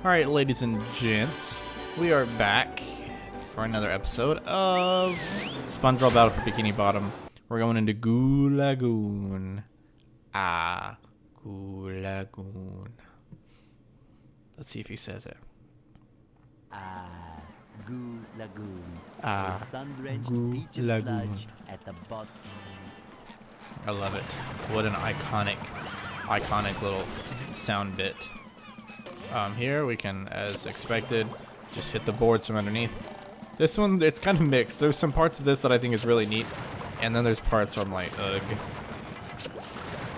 Alright, ladies and gents, we are back for another episode of SpongeBob Battle for Bikini Bottom. We're going into Goo Lagoon. Goo Lagoon. Let's see if he says it. Goo Lagoon. A sun-drenched Goo beach of Lagoon. sludge at the bottom. I love it. What an iconic little sound bit. Here we can, as expected, just hit the boards from underneath. This one, it's kind of mixed. There's some parts of this that I think is really neat, and then there's parts where I'm like, ugh.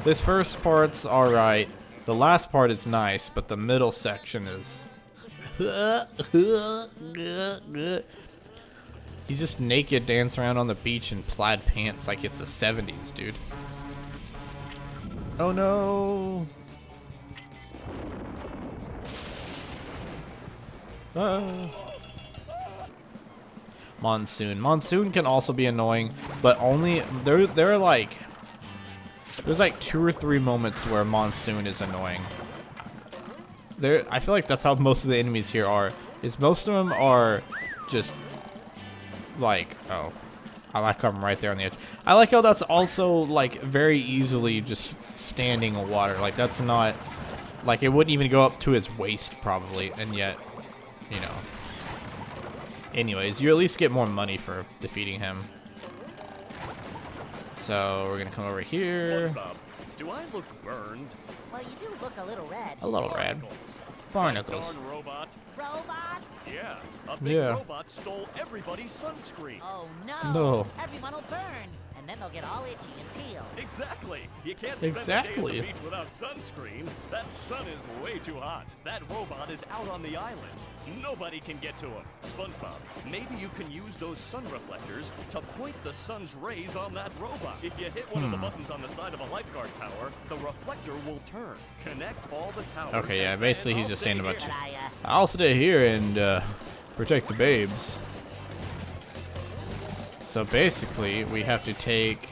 This first part's alright. The last part is nice, but the middle section is... He's just naked, dancing around on the beach in plaid pants like it's the 70s, dude. Oh no! Monsoon. Monsoon can also be annoying, but only there are like there's like 2 or 3 moments where Monsoon is annoying. I feel like that's how most of the enemies here are. Is most of them are just like, oh, I like how I'm right there on the edge. I like how that's also like very easily just standing water. Like that's not like it wouldn't even go up to his waist probably, and yet, you know. Anyways, you at least get more money for defeating him. So we're gonna come over here. SpongeBob, do I look burned? Well, you do look a little red. A little red. Barnacles. Darn robot. Robot? Yeah, a big robot stole everybody's sunscreen. Oh no. No. Everyone will burn, and then they'll get all itchy and peel. Exactly. You can't spend a day at the beach without sunscreen. That sun is way too hot. That robot is out on the island. Nobody can get to him. SpongeBob, maybe you can use those sun reflectors to point the sun's rays on that robot. If you hit one of the buttons on the side of a lifeguard tower, the reflector will turn. Connect all the towers. Okay, yeah, basically he's just saying about But I'll stay here and protect the babes. So basically, we have to take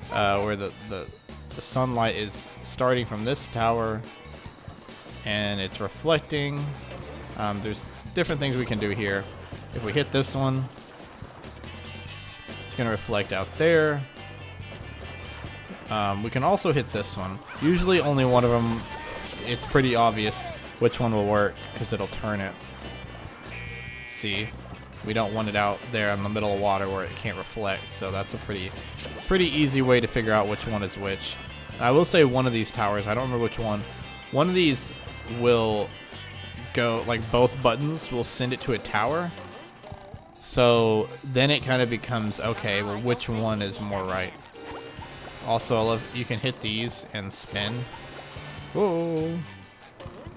where the sunlight is starting from this tower, and it's reflecting. There's different things we can do here. If we hit this one, it's gonna reflect out there. We can also hit this one. Usually only one of them. It's pretty obvious which one will work because it'll turn it. See, we don't want it out there in the middle of water where it can't reflect, so that's a pretty easy way to figure out which one is which. I will say one of these towers, I don't remember which one. One of these will go, like both buttons will send it to a tower. So then it kind of becomes, okay, well which one is more right? Also, I love, you can hit these and spin. Whoa.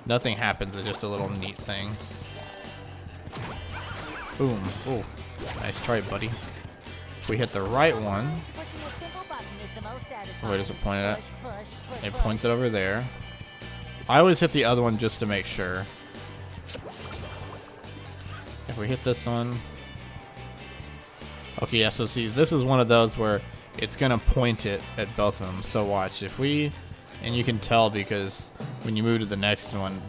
Nothing happens, it's just a little neat thing. Boom. Oh, nice try, buddy. If we hit the right one, pushing a simple button is the most satisfying. where does it point it at? Push, It points it over there. I always hit the other one just to make sure. If we hit this one. Okay, yeah, so see, this is one of those where it's gonna point it at both of them. So watch, if we, and you can tell because when you move to the next one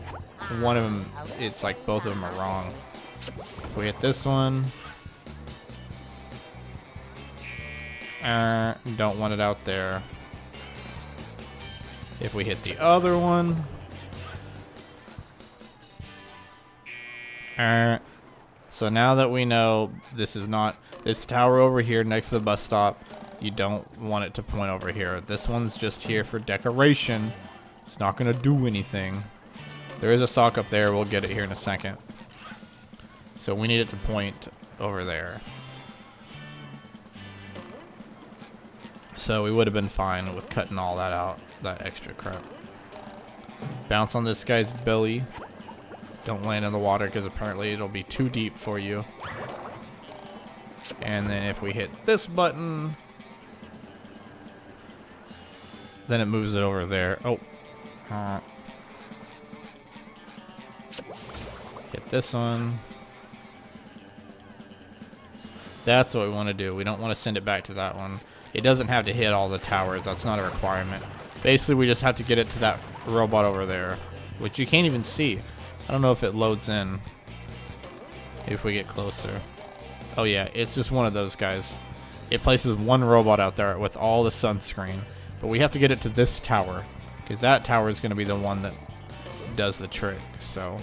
of them, it's like both of them are wrong. If we hit this one, don't want it out there. If we hit the other one, so now that we know this is not this tower over here next to the bus stop, you don't want it to point over here. This one's just here for decoration. It's not gonna do anything. There is a sock up there, we'll get it here in a second. So we need it to point over there. So we would have been fine with cutting all that out, that extra crap. Bounce on this guy's belly. Don't land in the water because apparently it'll be too deep for you. And then if we hit this button, then it moves it over there. Oh. Hit this one. That's what we want to do. We don't want to send it back to that one. It doesn't have to hit all the towers. That's not a requirement. Basically, we just have to get it to that robot over there, which you can't even see. I don't know if it loads in if we get closer. Oh yeah, it's just one of those guys. It places one robot out there with all the sunscreen, but we have to get it to this tower because that tower is going to be the one that does the trick. So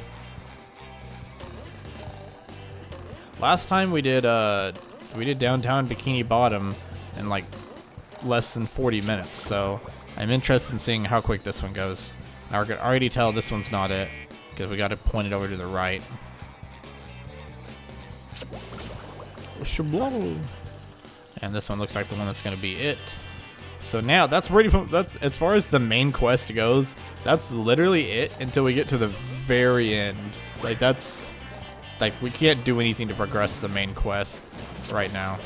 last time we did downtown Bikini Bottom in like less than 40 minutes. So I'm interested in seeing how quick this one goes. Now we can already tell this one's not it because we got to point it over to the right. And this one looks like the one that's going to be it. So now that's as far as the main quest goes. That's literally it until we get to the very end. Like that's like we can't do anything to progress the main quest right now.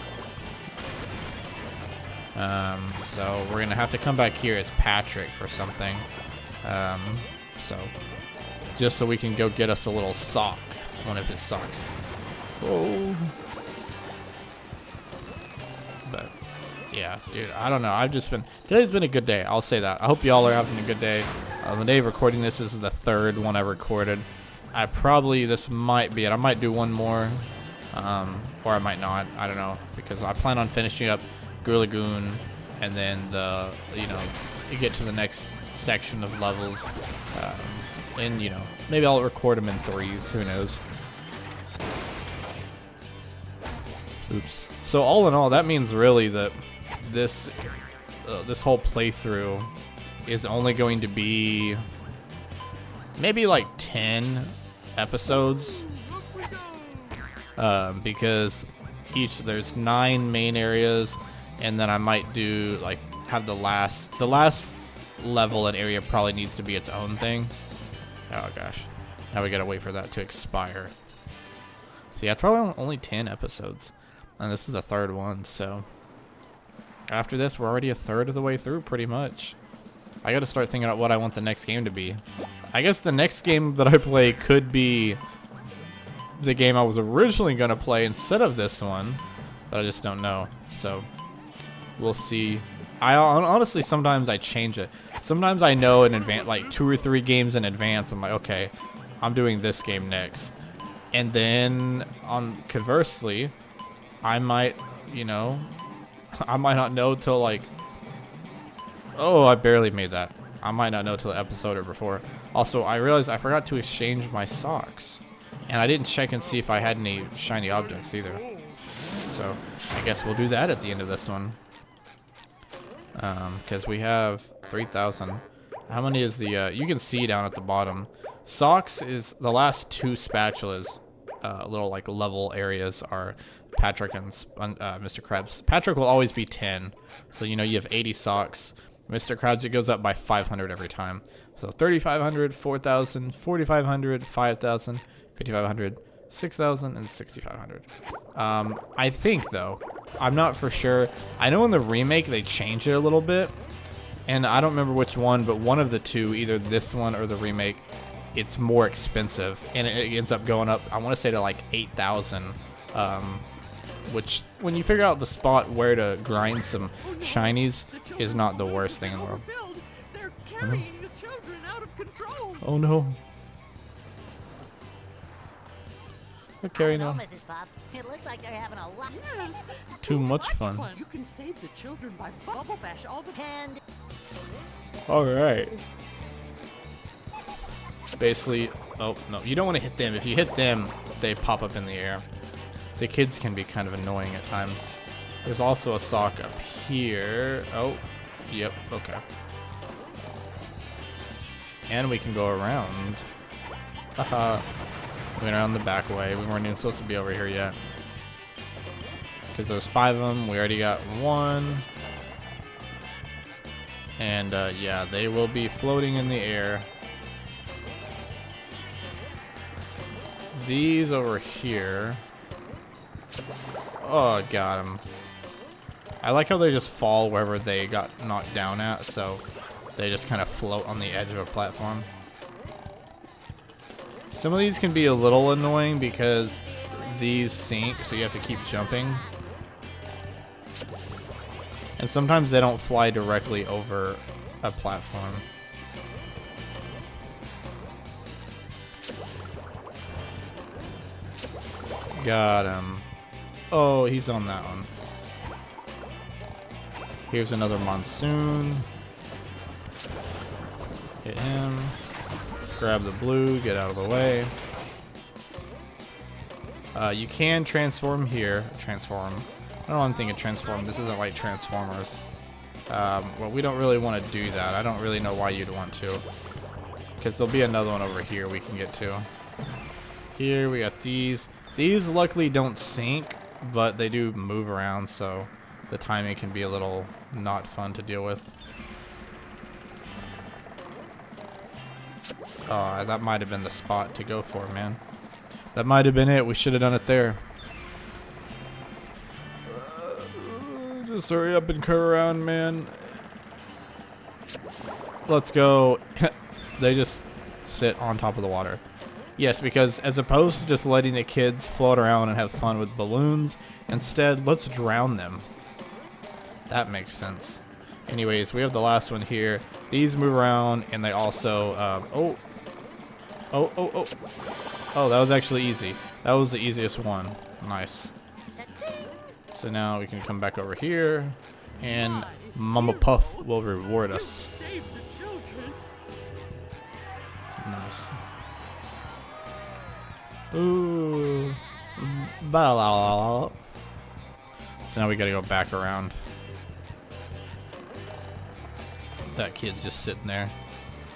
So we're gonna have to come back here as Patrick for something. So just so we can go get us a little sock, one of his socks. Oh. But yeah, dude, I don't know. Today's been a good day. I'll say that. I hope y'all are having a good day. The day of recording this is the third one I recorded. This might be it. I might do one more, or I might not. I don't know, because I plan on finishing up Goo Lagoon, and then you get to the next section of levels, and maybe I'll record them in threes. Who knows? Oops. So all in all, that means really that this whole playthrough is only going to be maybe like 10 episodes, because there's 9 main areas, and then I might do have the last level and area probably needs to be its own thing. Oh gosh, now we gotta wait for that to expire. So yeah, it's probably only 10 episodes. And this is the third one, so after this, we're already a third of the way through, pretty much. I gotta start thinking about what I want the next game to be. I guess the next game that I play could be the game I was originally gonna play instead of this one, but I just don't know. So we'll see. I honestly, sometimes I change it. Sometimes I know in advance, like 2 or 3 games in advance, I'm like, okay, I'm doing this game next. And then conversely, I might not know till like, oh, I barely made that. I might not know till the episode or before. Also, I realized I forgot to exchange my socks, and I didn't check and see if I had any shiny objects either. So I guess we'll do that at the end of this one, because we have 3,000. How many is the? You can see down at the bottom. Socks is the last 2 spatulas. Little like level areas are Patrick and Mr. Krabs. Patrick will always be 10, so you have 80 socks. Mr. Krabs, it goes up by 500 every time. So 3,500, 4,000, 4,500, 5,000, 5,500, 6,000, and 6,500. I think though, I'm not for sure. I know in the remake they changed it a little bit, and I don't remember which one, but one of the two, either this one or the remake, it's more expensive, and it ends up going up, I want to say, to like 8,000, which when you figure out the spot where to grind some shinies is not the worst thing in the world. They're carrying the children out of control. Oh no. They're carrying I on. don't know, Mrs. Bob. It looks like they're having a lot. Yes. Too much fun. You can save the children by bubble bash all the And Alright. Basically, oh no, you don't want to hit them. If you hit them, they pop up in the air. The kids can be kind of annoying at times. There's also a sock up here. Oh, yep, okay. And we can go around. Haha. We went around the back way. We weren't even supposed to be over here yet. Because there's 5 of them. We already got 1. And yeah, they will be floating in the air. These over here. Oh, got him. I like how they just fall wherever they got knocked down at, so they just kind of float on the edge of a platform. Some of these can be a little annoying because these sink, so you have to keep jumping. And sometimes they don't fly directly over a platform. Got him. Oh, he's on that one. Here's another monsoon. Hit him. Grab the blue, get out of the way. You can transform here. Transform. I don't want to think of transform. This isn't like Transformers. Well, we don't really want to do that. I don't really know why you'd want to. Because there'll be another one over here we can get to. Here we got these. These luckily don't sink, but they do move around, so the timing can be a little not fun to deal with. Oh, that might have been the spot to go for, man. That might have been it. We should have done it there. Just hurry up and curve around, man. Let's go. They just sit on top of the water. Yes, because as opposed to just letting the kids float around and have fun with balloons, instead, let's drown them. That makes sense. Anyways, we have the last one here. These move around, and they also, Oh, that was actually easy. That was the easiest one. Nice. So now we can come back over here, and Mama Puff will reward us. Save the children. Nice. Ooh. Ba-la-la-la-la. So now we gotta go back around. That kid's just sitting there.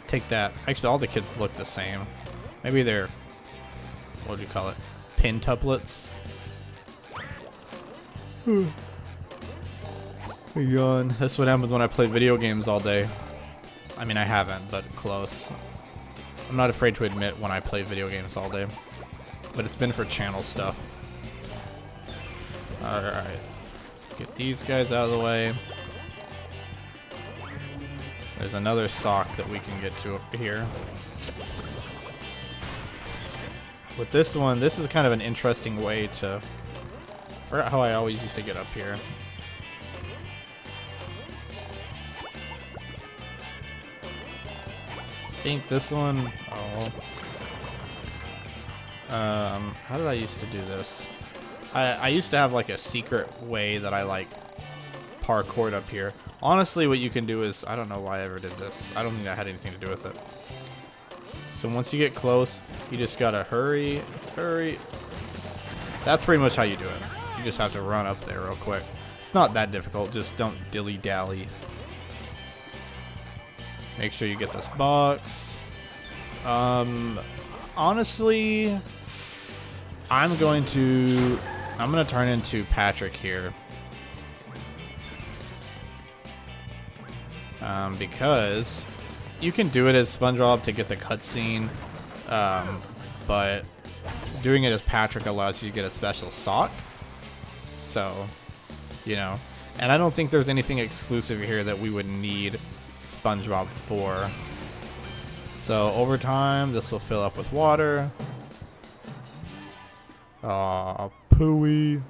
Take that. Actually, all the kids look the same. Maybe they're, what do you call it? Pintuplets. Yawn. That's what happens when I play video games all day. I mean, I haven't, but close. I'm not afraid to admit when I play video games all day. But it's been for channel stuff. Alright. Get these guys out of the way. There's another sock that we can get to up here. With this one, this is kind of an interesting way to... I forgot how I always used to get up here. I think this one... Oh. How did I used to do this? I used to have like a secret way that I like parkoured up here. Honestly, what you can do is... I don't know why I ever did this. I don't think that had anything to do with it. So once you get close, you just gotta hurry, hurry. That's pretty much how you do it. You just have to run up there real quick. It's not that difficult, just don't dilly-dally. Make sure you get this box. Honestly, I'm gonna turn into Patrick here. Because you can do it as SpongeBob to get the cutscene, but doing it as Patrick allows you to get a special sock. So, you know, and I don't think there's anything exclusive here that we would need SpongeBob for. So over time, this will fill up with water. Aw, pooey.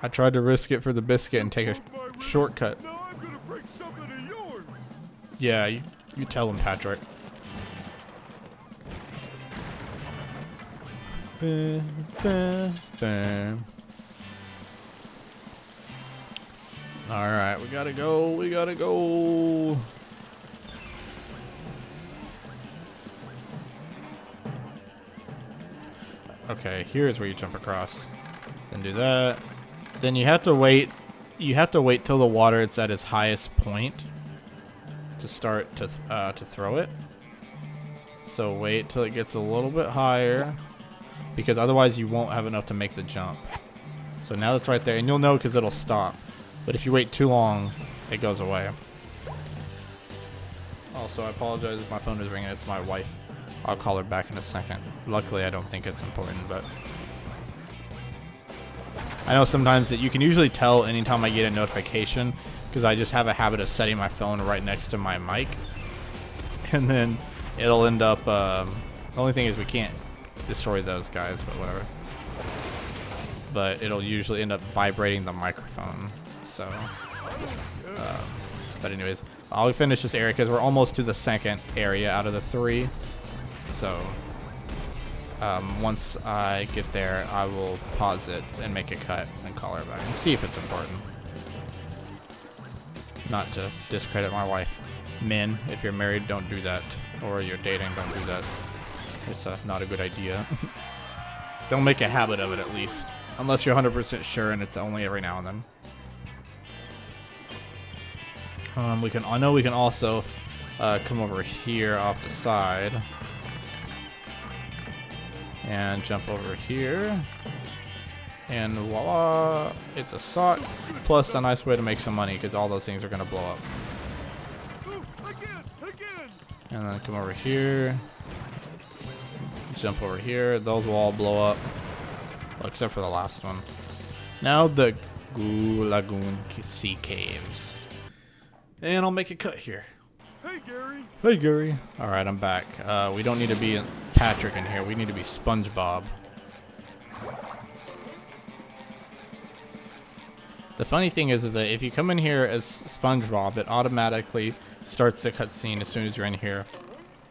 I tried to risk it for the biscuit and take a shortcut. Now I'm gonna break something of yours. Yeah, you tell him, Patrick. Alright, we gotta go, we gotta go. Okay, here's where you jump across. Then do that. Then you have to wait. You have to wait till the water is at its highest point to start to throw it. So wait till it gets a little bit higher, because otherwise you won't have enough to make the jump. So now it's right there, and you'll know because it'll stop. But if you wait too long, it goes away. Also, I apologize if my phone is ringing. It's my wife. I'll call her back in a second. Luckily, I don't think it's important, but I know sometimes that you can usually tell anytime I get a notification, because I just have a habit of setting my phone right next to my mic, and then it'll end up, the only thing is we can't destroy those guys, but whatever. But it'll usually end up vibrating the microphone, so, but anyways, I'll finish this area because we're almost to the second area out of the 3, so Once I get there, I will pause it and make a cut and call her back and see if it's important. Not to discredit my wife. Men, if you're married, don't do that. Or you're dating, don't do that. It's not a good idea. Don't make a habit of it, at least. Unless you're 100% sure and it's only every now and then. I know we can also come over here off the side. And jump over here. And voila, it's a sock. Plus a nice way to make some money because all those things are going to blow up. And then come over here. Jump over here. Those will all blow up. Well, except for the last one. Now the Goo Lagoon sea caves. And I'll make a cut here. Hey, Gary. Hey, Gary. Alright, I'm back. We don't need to be Patrick in here. We need to be SpongeBob. The funny thing is that if you come in here as SpongeBob, it automatically starts the cutscene as soon as you're in here.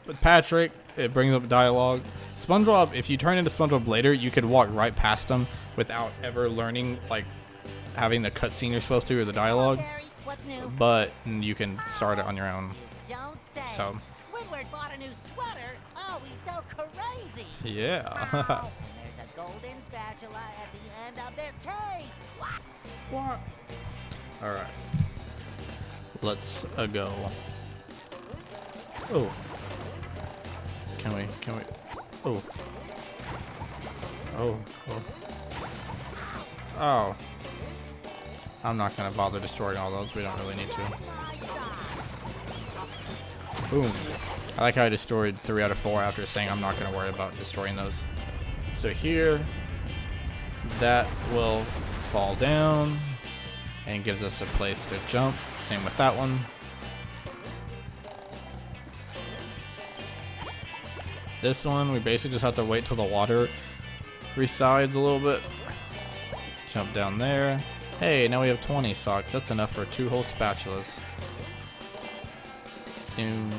With Patrick, it brings up dialogue. SpongeBob, if you turn into SpongeBob later, you could walk right past him without ever learning, like, having the cutscene you're supposed to or the dialogue. Gary, what's new? But you can start it on your own. Don't say. So. Squidward bought a new sweater. Oh, he's so crazy. Yeah. Oh, and there's a golden spatula at the end of this cave. What? Alright. Let's go. Oh. Can we? Oh. Oh. Oh. I'm not gonna bother destroying all those. We don't really need to. Boom. I like how I destroyed 3 out of 4 after saying I'm not gonna worry about destroying those. So here, that will fall down and gives us a place to jump. Same with that one. This one, we basically just have to wait till the water resides a little bit. Jump down there. Hey, now we have 20 socks. That's enough for 2 whole spatulas. Doom.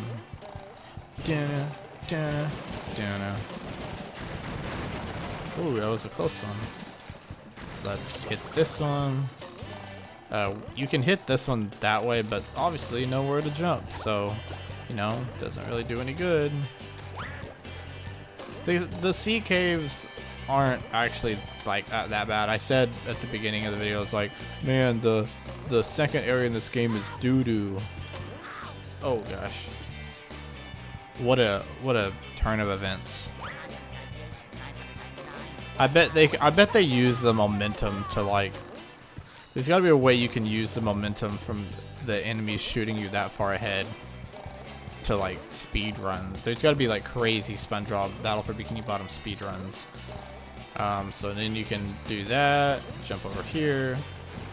Dun, dun, dun. Ooh, that was a close one. Let's hit this one. You can hit this one that way, but obviously nowhere to jump, so, you know, doesn't really do any good. The sea caves aren't actually like that bad. I said at the beginning of the video, it's like, man, the second area in this game is doo-doo. Oh gosh. What a turn of events. I bet they use the momentum to, like, there's got to be a way you can use the momentum from the enemies shooting you that far ahead to, like, speed run. There's got to be, like, crazy SpongeBob Battle for Bikini Bottom speed runs. So then you can do that, jump over here,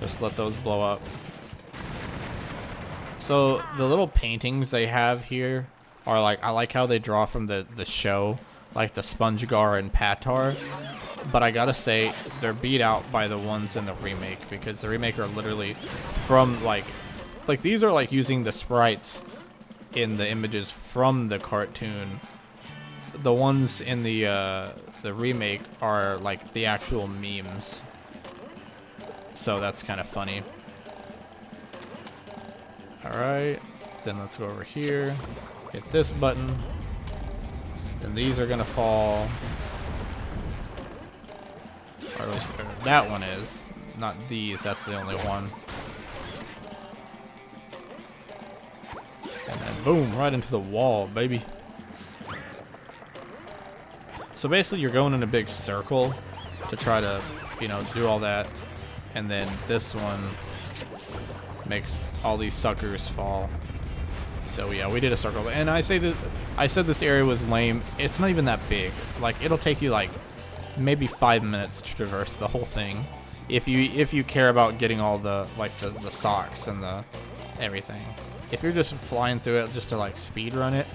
just let those blow up. So the little paintings they have here are, like, I like how they draw from the show, like the SpongeGar and Patar. But I gotta say, they're beat out by the ones in the remake, because the remake are literally from, like these are like using the sprites in the images from the cartoon. The ones in the remake are like the actual memes. So that's kind of funny. Alright, then let's go over here, hit this button, and these are gonna fall. Or at least that one is. Not these, that's the only one. And then boom, right into the wall, baby. So basically you're going in a big circle to try to, you know, do all that. And then this one makes all these suckers fall. So yeah, we did a circle. And I said this area was lame. It's not even that big. Like, it'll take you like maybe 5 minutes to traverse the whole thing, if you care about getting all the, like, the socks and the everything. If you're just flying through it just to, like, speed run it,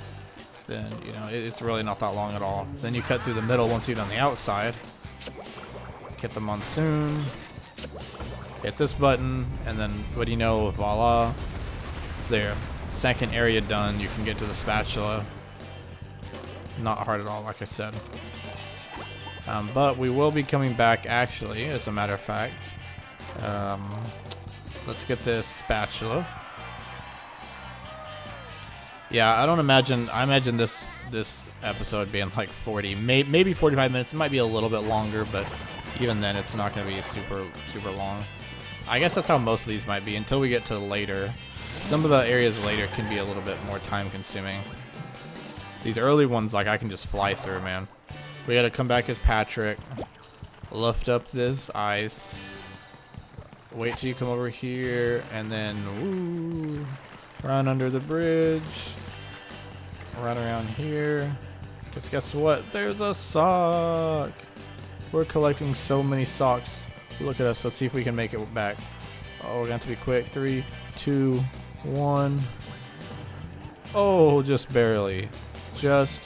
then, you know, it's really not that long at all. Then you cut through the middle once you're on the outside, hit the monsoon, hit this button, and then what do you know, voila, there, second area done. You can get to the spatula. Not hard at all, like I said. But we will be coming back, actually, as a matter of fact. Let's get this spatula. Yeah, I imagine this episode being like 40, maybe 45 minutes. It might be a little bit longer, but even then, it's not going to be super long. I guess that's how most of these might be until we get to later. Some of the areas later can be a little bit more time consuming. These early ones, like, I can just fly through, man. We got to come back as Patrick, lift up this ice, wait till you come over here, and then run under the bridge, run around here. Because guess what? There's a sock. We're collecting so many socks. Look at us. Let's see if we can make it back. Oh, we're going to have to be quick. 3, 2, 1. Oh, just barely. Just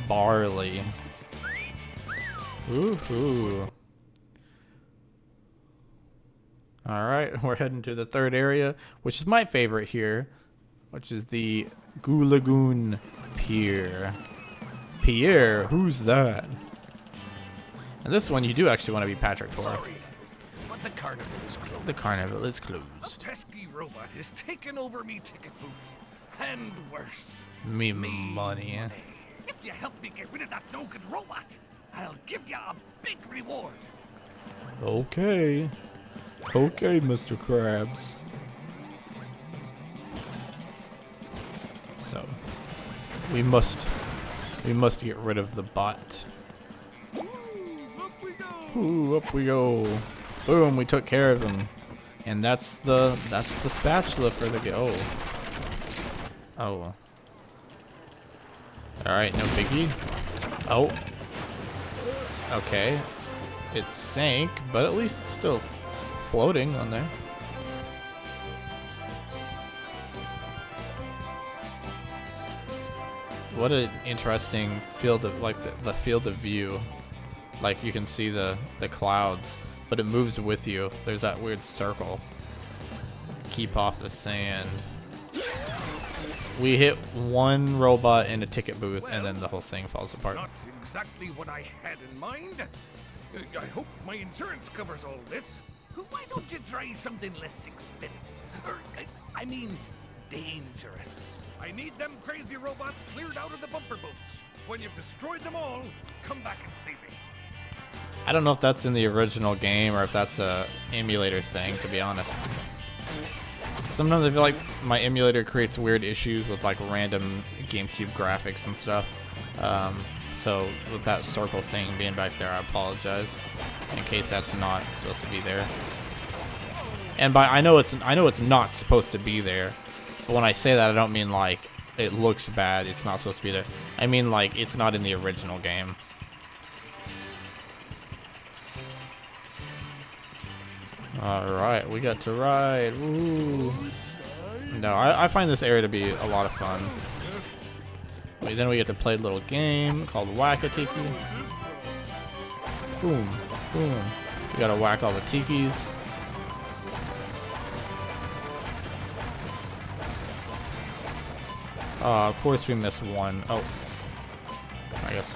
barley. Woohoo. Alright, we're heading to the third area, which is my favorite here, which is the Goo Lagoon Pier. Pierre, who's that? And this one you do actually want to be Patrick for. Sorry, but the carnival is closed. The carnival is A closed. pesky robot has taken over me ticket booth. And worse. Me money. If you help me get rid of that no-good robot, I'll give you a big reward. Okay. Okay, Mr. Krabs. So, we must get rid of the bot. Ooh, up we go. Boom, we took care of him. And that's the spatula for the Oh. Alright, no biggie. Oh. Okay. It sank, but at least it's still floating on there. What an interesting field of, like, the field of view. Like, you can see the clouds, but it moves with you. There's that weird circle. Keep off the sand. We hit one robot in a ticket booth, and then the whole thing falls apart. Not exactly what I had in mind. I hope my insurance covers all this. Why don't you try something less expensive? I mean, dangerous. I need them crazy robots cleared out of the bumper boats. When you've destroyed them all, come back and see me. I don't know if that's in the original game or if that's a emulator thing, to be honest. Sometimes I feel like my emulator creates weird issues with like random GameCube graphics and stuff. So with that circle thing being back there, I apologize in case that's not supposed to be there. And by I know it's not supposed to be there, but when I say that, I don't mean like it looks bad. It's not supposed to be there. I mean like it's not in the original game. Alright, we got to ride. Ooh. No, I find this area to be a lot of fun. Then we get to play a little game called Whack-A-Tiki. Boom, boom. We gotta whack all the tikis. Of course we missed one. Oh. I guess.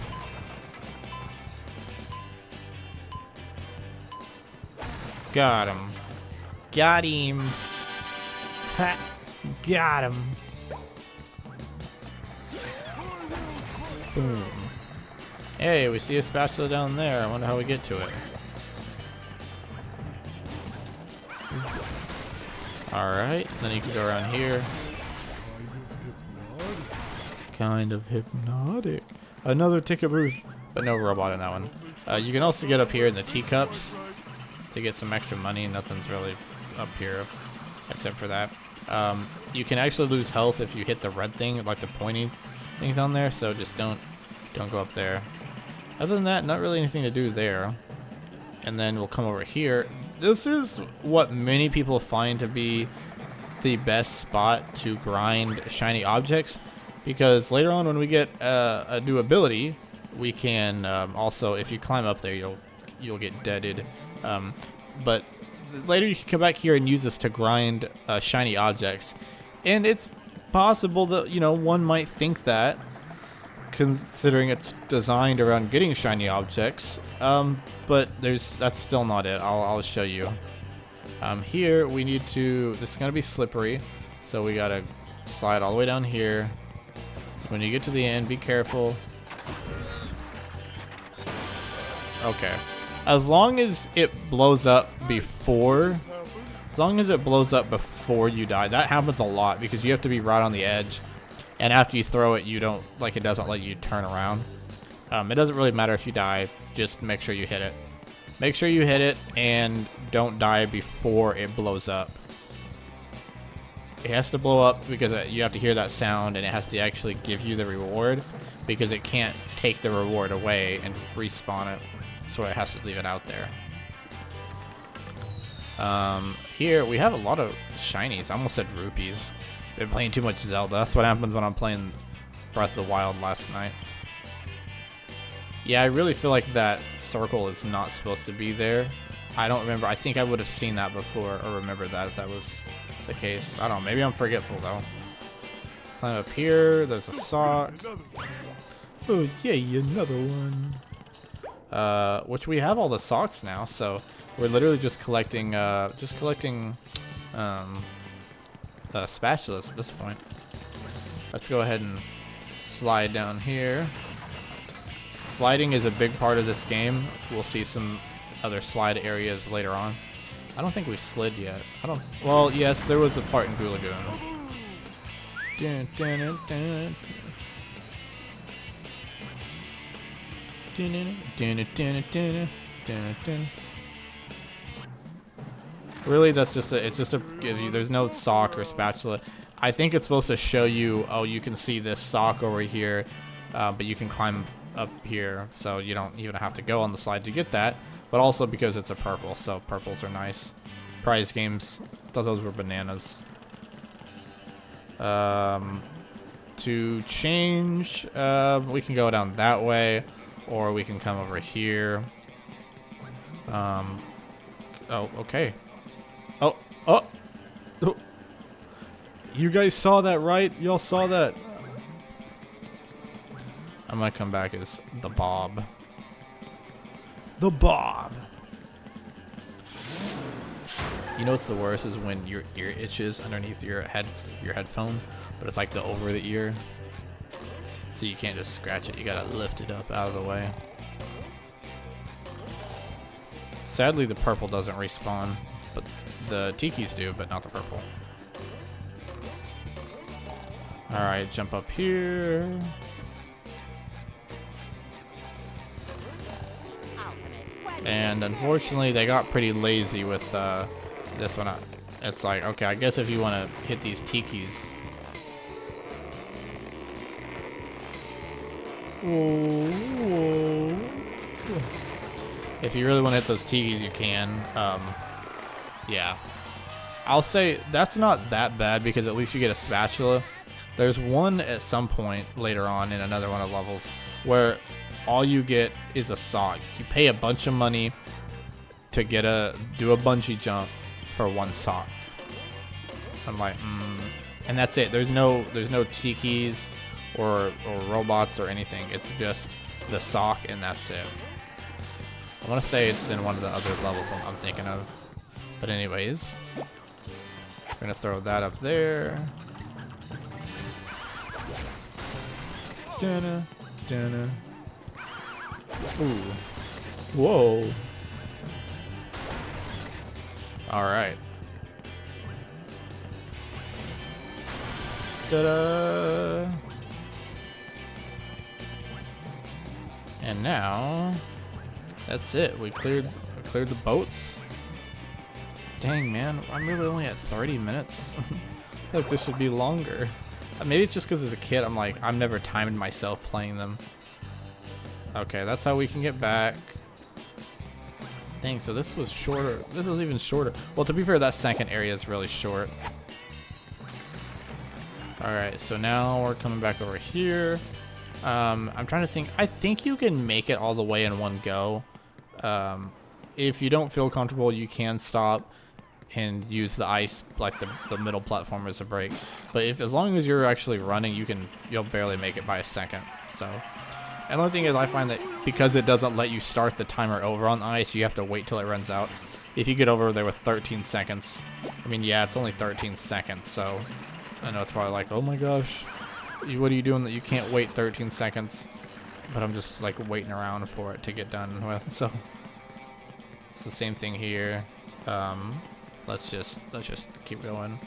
Got him. Got him. Ha. Got him. Boom. Hey, we see a spatula down there. I wonder how we get to it. Alright, then you can go around here. Kind of hypnotic. Another ticket booth, but no robot in that one. You can also get up here in the teacups to get some extra money. Nothing's really up here except for that. You can actually lose health if you hit the red thing, like the pointy things on there, so just don't go up there. Other than that, not really anything to do there. And then we'll come over here. This is what many people find to be the best spot to grind shiny objects, because later on when we get a new ability, we can also, if you climb up there, you'll get deaded. But later you can come back here and use this to grind shiny objects, and it's possible that one might think that considering it's designed around getting shiny objects. But that's still not it. I'll show you. Here we need to. This is gonna be slippery, so we gotta slide all the way down here. When you get to the end, be careful. Okay. As long as it blows up before. As long as it blows up before you die, that happens a lot because you have to be right on the edge, and after you throw it, you don't it doesn't let you turn around. It doesn't really matter if you die, just make sure you hit it. Make sure you hit it and don't die before it blows up. It has to blow up because you have to hear that sound, and it has to actually give you the reward because it can't take the reward away and respawn it, so it has to leave it out there. Here we have a lot of shinies. I almost said rupees. Been playing too much Zelda. That's what happens when I'm playing Breath of the Wild last night. Yeah, I really feel like that circle is not supposed to be there. I don't remember. I think I would have seen that before or remembered that if that was the case. I don't know. Maybe I'm forgetful though. Climb up here. There's a sock. Oh yay, another one. Which we have all the socks now, so we're literally just collecting spatulas at this point. Let's go ahead and slide down here. Sliding is a big part of this game. We'll see some other slide areas later on. I don't think we've slid yet. Well, yes, there was a part in Goo Lagoon. Dun, dun, dun, dun. Really, that's just there's no sock or spatula. I think it's supposed to show you, oh, you can see this sock over here, but you can climb up here, so you don't even have to go on the slide to get that. But also because it's a purple, so purples are nice. Prize games, I thought those were bananas. To change, we can go down that way, or we can come over here. Oh, okay. Oh! You guys saw that, right? Y'all saw that? I'm gonna come back as the Bob. The Bob! You know what's the worst is when your ear itches underneath your headphone, but it's like the over the ear. So you can't just scratch it, you gotta lift it up out of the way. Sadly, the purple doesn't respawn, but the tikis do, but not the purple. Alright, jump up here. And unfortunately, they got pretty lazy with this one. It's like, okay, I guess if you want to hit these tikis. If you really want to hit those tikis, you can. Yeah. I'll say that's not that bad because at least you get a spatula. There's one at some point later on in another one of the levels where all you get is a sock. You pay a bunch of money to do a bungee jump for one sock. I'm like, and that's it. There's no tikis or robots or anything. It's just the sock and that's it. I want to say it's in one of the other levels I'm thinking of. But anyways, we're gonna throw that up there. Dun-na, dun-na. Ooh. Whoa. Alright. Ta-da! And now that's it. We cleared the boats. Dang, man, I'm really only at 30 minutes. I feel like this should be longer. Maybe it's just because as a kid, I'm like, I've never timed myself playing them. Okay, that's how we can get back. Dang, so this was shorter. This was even shorter. Well, to be fair, that second area is really short. Alright, so now we're coming back over here. I'm trying to think. I think you can make it all the way in one go. If you don't feel comfortable, you can stop. and use the ice, like the middle platform as a break. But as long as you're actually running, you'll barely make it by a second. So, and the only thing is I find that because it doesn't let you start the timer over on ice, you have to wait till it runs out. If you get over there with 13 seconds, I mean, yeah, it's only 13 seconds, so I know it's probably like, oh my gosh, what are you doing that you can't wait 13 seconds? But I'm just like waiting around for it to get done with. So it's the same thing here. Let's just keep going.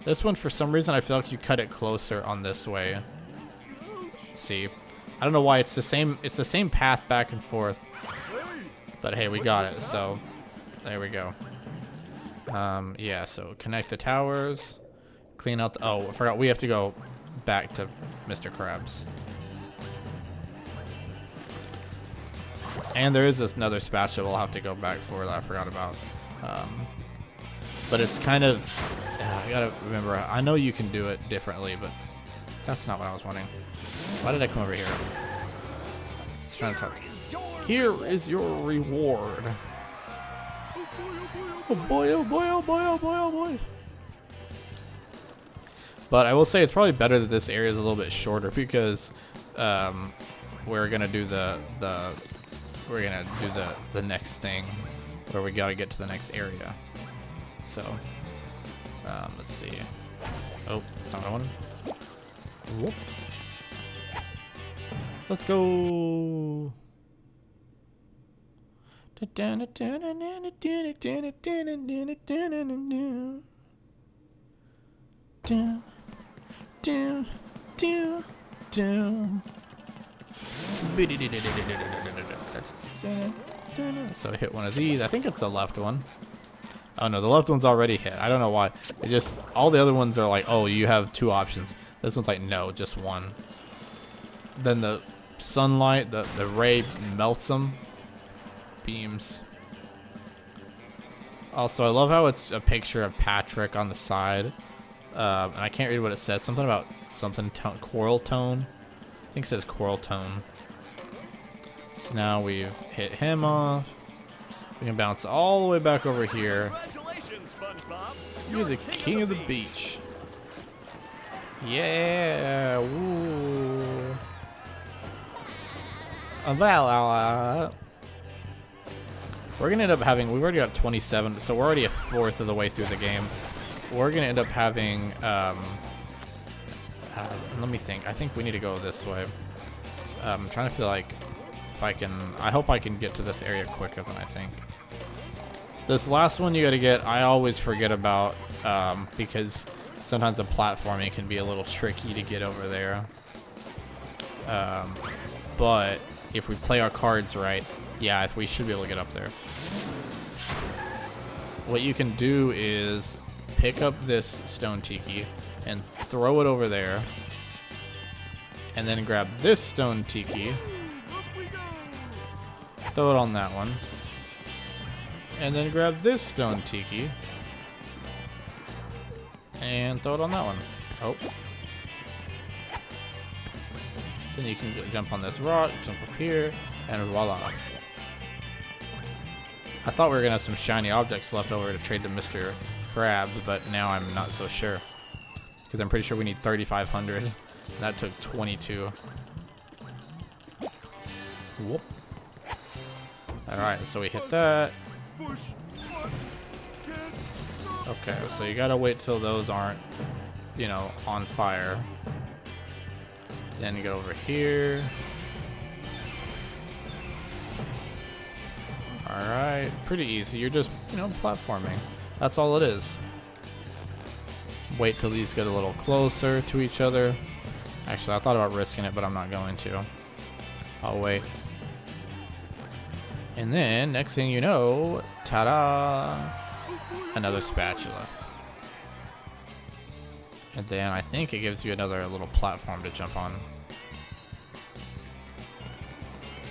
This one, for some reason, I feel like you cut it closer on this way. See, I don't know why it's the same. It's the same path back and forth. But hey, we got it. So there we go. Yeah. So connect the towers. Clean out. Oh, I forgot. We have to go back to Mr. Krabs. And there is another spatula we'll have to go back for that I forgot about. But it's kind of, I gotta remember, I know you can do it differently, but that's not what I was wanting. Why did I come over here? I was trying to talk to you. Here is your reward. Oh boy, oh boy, oh boy, oh boy, oh boy. But I will say it's probably better that this area is a little bit shorter because we're gonna do the next thing where we gotta get to the next area. So let's see. Oh, it's not one. Whoop. Let's go. So hit one of these. I think it's the left one. Oh no, the left one's already hit. I don't know why. It just, all the other ones are like, oh, you have 2 options. This one's like, no, just 1. Then the sunlight, the ray melts them. Beams. Also, I love how it's a picture of Patrick on the side. And I can't read what it says. Something about coral tone. I think it says coral tone. So now we've hit him off. We can bounce all the way back over here. Congratulations, SpongeBob. You're the king of the beach. Yeah. Woo. Well, we're gonna end up having. We've already got 27, so we're already a fourth of the way through the game. We're gonna end up having. Let me think. I think we need to go this way. I'm trying to feel like if I can. I hope I can get to this area quicker than I think. This last one you gotta get. I always forget about because sometimes the platforming can be a little tricky to get over there. But if we play our cards right, yeah, we should be able to get up there. What you can do is pick up this stone tiki and throw it over there, and then grab this stone tiki, throw it on that one, and then grab this stone tiki and throw it on that one. Oh. Then you can jump on this rock, jump up here, and voila. I thought we were gonna have some shiny objects left over to trade to Mr. Krabs, but now I'm not so sure. Because I'm pretty sure we need 3,500. That took 22. Whoop. Alright, so we hit that. Okay, so you gotta wait till those aren't, you know, on fire. Then you go over here. Alright, pretty easy. You're just, you know, platforming. That's all it is. Wait till these get a little closer to each other. Actually, I thought about risking it, but I'm not going to. I'll wait. And then, next thing you know, ta-da! Another spatula. And then I think it gives you another little platform to jump on.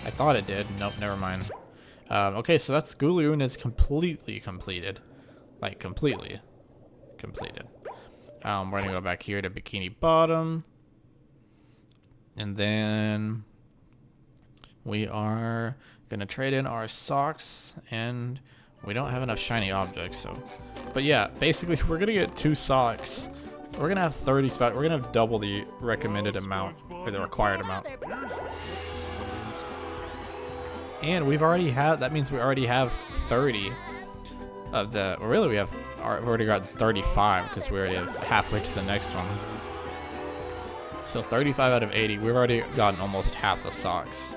I thought it did. Nope, never mind. Okay, so that's Goo Lagoon is completely completed. Like, completely completed. We're gonna go back here to Bikini Bottom. And then we are gonna trade in our socks and We don't have enough shiny objects, so. But yeah, basically we're gonna get 2 socks. We're gonna have 30 spots. We're gonna have double the recommended amount, or the required amount. And we've already had, that means we already have 30 of the, well, really we've already got 35 because we already have halfway to the next one. So 35 out of 80, we've already gotten almost half the socks.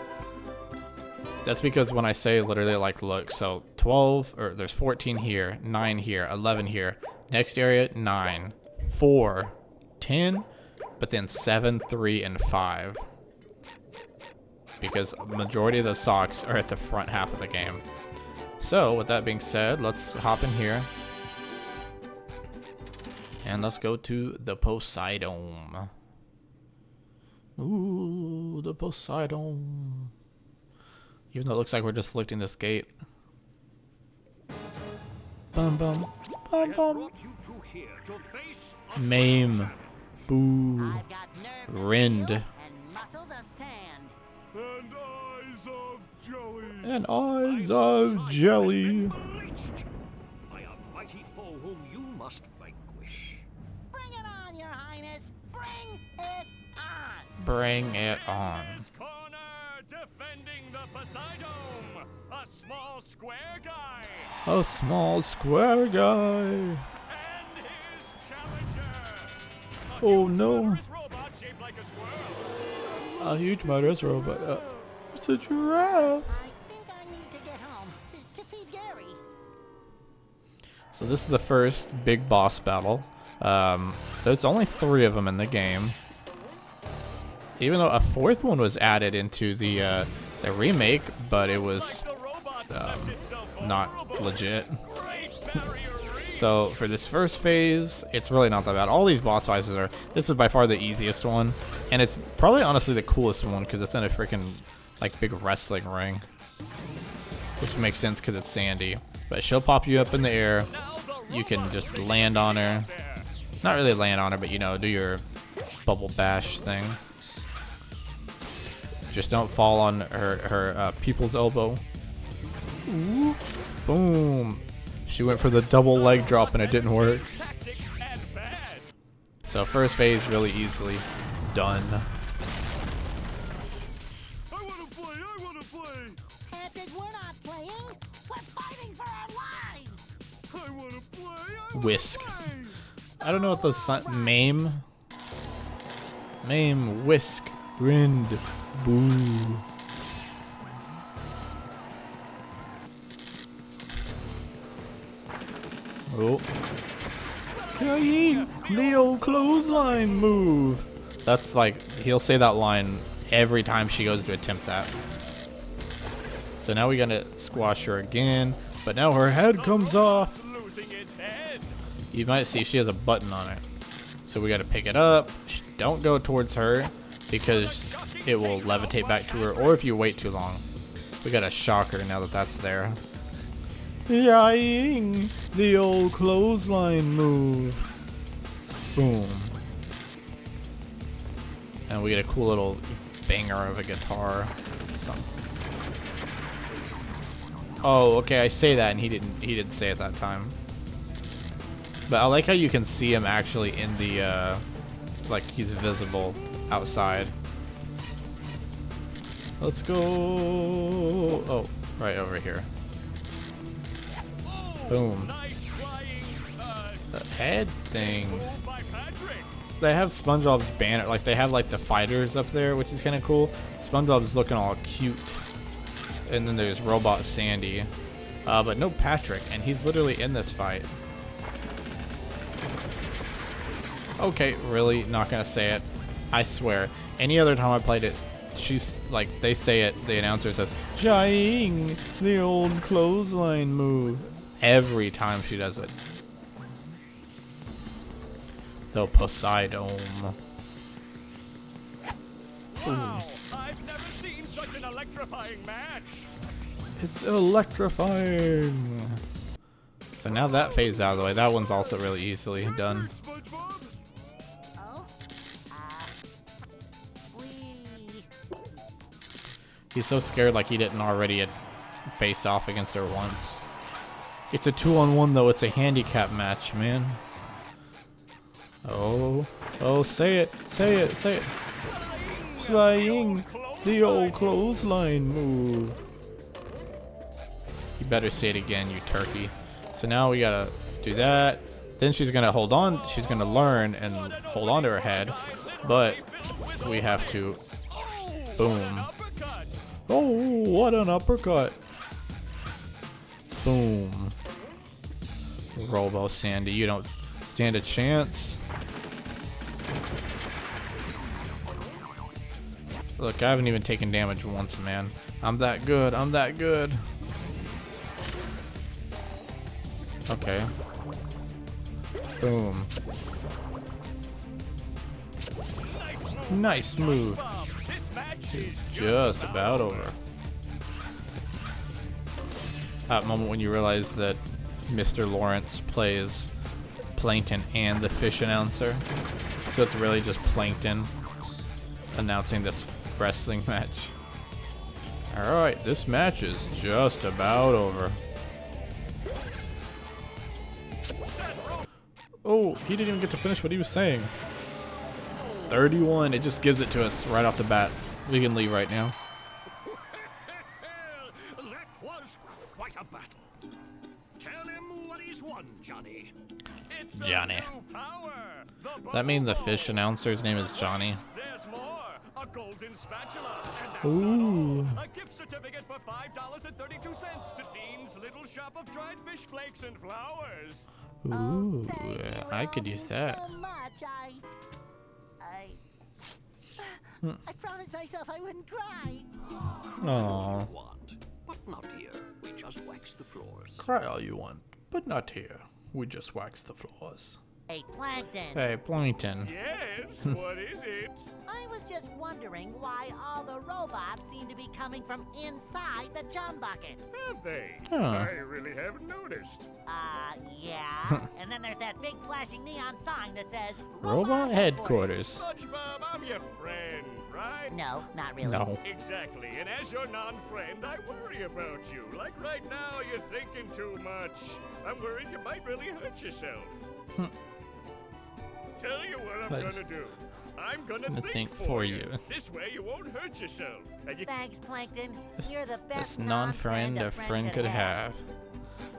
That's because when I say literally, like, look, so 12, or there's 14 here, 9 here, 11 here, next area, 9, 4, 10, but then 7, 3, and 5. Because a majority of the socks are at the front half of the game. So, with that being said, let's hop in here. And let's go to the Poseidon. Ooh, the Poseidon. Even though it looks like we're just lifting this gate. Bum bum. Bum bum. Maim. Boo. I've got nerves of Rind. steel and muscles of sand. And eyes of jelly. By a mighty foe whom you must vanquish. Bring it on, Your Highness. Bring it on. Bring it on. This corner, defending the Poseidon, a small square guy, A small square guy. and his challenger. A Oh, huge no. murderous robot shaped like a squirrel. A huge murderous robot. It's a giraffe. I think I need to get home to feed Gary. So this is the first big boss battle. There's only 3 of them in the game. Even though a 4th one was added into the remake, but it was The robot left itself not vulnerable. legit. Great barrier reef. So for this first phase, it's really not that bad. All these boss fights are. This is by far the easiest one, and it's probably honestly the coolest one because it's in a freaking like big wrestling ring, which makes sense because it's Sandy. But she'll pop you up in the air. You can just land on her. Not really land on her, but you know, do your bubble bash thing. Just don't fall on her people's elbow. Ooh. Boom. She went for the double leg drop and it didn't work. Tactics and fast. So first phase really easily done. I want to play. I want to play. Epic, we're not playing. We're fighting for our lives. I want to play. Whisk. I don't know what the Maim, whisk, rind, boo. Oh. Kayin, the old clothesline move. That's like, he'll say that line every time she goes to attempt that. So now we gotta squash her again, but now her head comes off. Losing its head. You might see she has a button on it. So we gotta pick it up. Don't go towards her because it will levitate back to her, or if you wait too long. We gotta shock her now that that's there. Ying, the old clothesline move. Boom. And we get a cool little banger of a guitar. Oh, okay, I say that and he didn't say it that time. But I like how you can see him actually in the like he's visible outside. Let's go. Oh, right over here. Boom. Nice flying. The head thing. Pulled by Patrick. They have SpongeBob's banner, like they have like the fighters up there, which is kind of cool. SpongeBob's looking all cute. And then there's Robot Sandy. But no Patrick, and he's literally in this fight. Okay, really? Not gonna say it. I swear. Any other time I played it, she's like, they say it, the announcer says, Jying, the old clothesline move. Every time she does it. The Poseidon. Wow. I've never seen such an electrifying match. It's electrifying. So now that phase out of the way, that one's also really easily done. SpongeBob. Oh? We... He's so scared like he didn't already face off against her once. It's a 2-on-1 though. It's a handicap match, man. Oh, say it, say it, say it. Flying, the old clothesline move. You better say it again, you turkey. So now we gotta do that. Then she's gonna hold on. She's gonna learn and hold on to her head, but we have to. Boom. Oh, what an uppercut. Boom. Robo Sandy, you don't stand a chance. Look, I haven't even taken damage once, man. I'm that good. I'm that good. Okay. Boom. Nice move. It's just about over. That moment when you realize that Mr. Lawrence plays Plankton and the fish announcer. So it's really just Plankton announcing this wrestling match. Alright, this match is just about over. Oh, he didn't even get to finish what he was saying. 31, it just gives it to us right off the bat. We can leave right now. That was quite a battle. Tell him what he's won, Johnny. It's Johnny. a new power. The Does that mean the fish announcer's name is Johnny? There's more. A golden spatula. And that's Ooh. not all. A gift certificate for $5.32 to Dean's Little Shop of Dried Fish Flakes and Flowers. Ooh, Thank you I could use that. so much. I promised myself I wouldn't cry. Oh, Want, but not here. We just wax the floors. cry all you want, but not here. We just wax the floors. Hey, Plankton. Hey, Plankton. Yes, what is it? I was just wondering why all the robots seem to be coming from inside the chum bucket. Have they? Huh. I really haven't noticed. Yeah. And then there's that big flashing neon sign that says Robot headquarters. SpongeBob, I'm your friend, right? No, not really. No. Exactly, and as your non-friend, I worry about you. Like right now, you're thinking too much. I'm worried you might really hurt yourself. Tell you what I'm But- gonna do. I'm gonna Gonna think, think for for you. you. This way you won't hurt yourself. And you Thanks, Plankton. You're the This best non-friend a friend could have.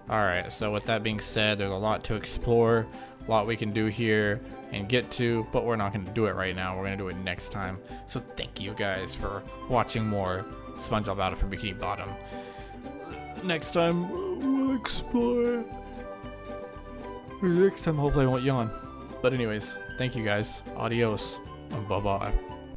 Alright, so with that being said, there's a lot to explore, a lot we can do here and get to, but we're not going to do it right now. We're going to do it next time. So thank you guys for watching more SpongeBob Battle for Bikini Bottom. Next time, we'll explore. Next time, hopefully I won't yawn. But anyways, thank you guys. Adios. And bye-bye.